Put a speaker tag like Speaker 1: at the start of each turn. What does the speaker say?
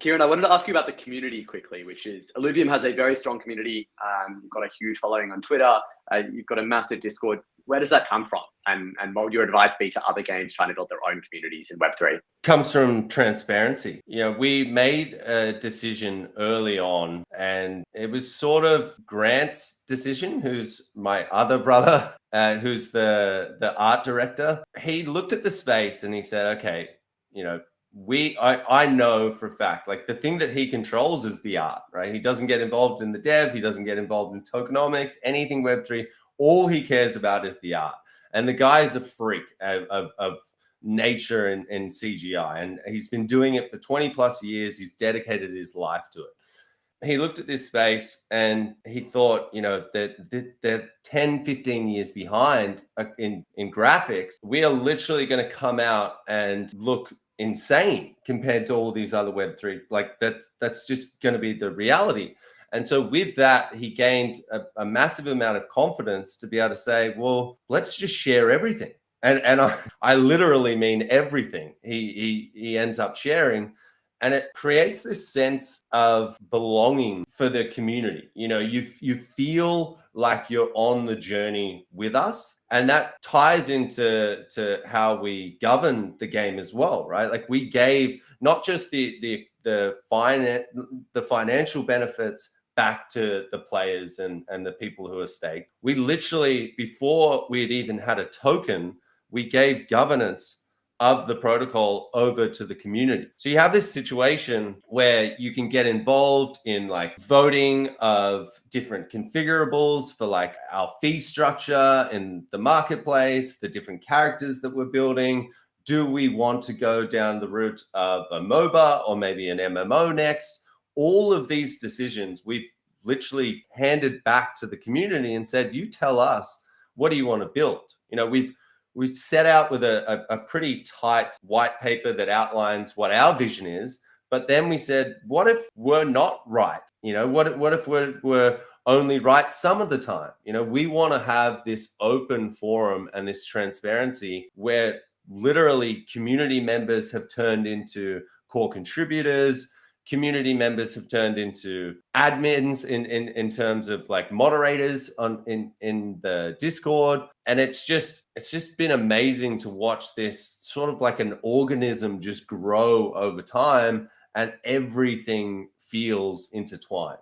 Speaker 1: Kieran, I wanted to ask you about the community quickly, which is Illuvium has a very strong community. You've got a huge following on Twitter. You've got a massive Discord. Where does that come from? And what would your advice be to other games trying to build their own communities in Web3?
Speaker 2: Comes from transparency. We made a decision early on, and it was sort of Grant's decision, who's my other brother, who's the art director. He looked at the space and he said, okay, I know for a fact, like the thing that he controls is the art, right? He doesn't get involved in the dev. He doesn't get involved in tokenomics, anything Web3. All he cares about is the art. And the guy is a freak of nature and CGI. And he's been doing it for 20 plus years. He's dedicated his life to it. He looked at this space and he thought, that they're 10, 15 years behind in graphics. We are literally going to come out and look insane compared to all these other Web3. Like that's just going to be the reality. And so with that, he gained a massive amount of confidence to be able to say, well, let's just share everything. And I literally mean everything he ends up sharing. And it creates this sense of belonging for the community. You feel like you're on the journey with us. And that ties into how we govern the game as well, right? Like we gave not just the financial benefits back to the players and the people who are staked. We literally, before we had even had a token, we gave governance of the protocol over to the community. So you have this situation where you can get involved in like voting of different configurables for like our fee structure in the marketplace, the different characters that we're building. Do we want to go down the route of a MOBA or maybe an MMO next? All of these decisions we've literally handed back to the community and said, you tell us, what do you want to build? We've set out with a pretty tight white paper that outlines what our vision is. But then we said, what if we're not right? What if we're only right some of the time? We want to have this open forum and this transparency where literally community members have turned into core contributors. Community members have turned into admins in terms of like moderators in the Discord. And it's just been amazing to watch this sort of like an organism just grow over time, and everything feels intertwined.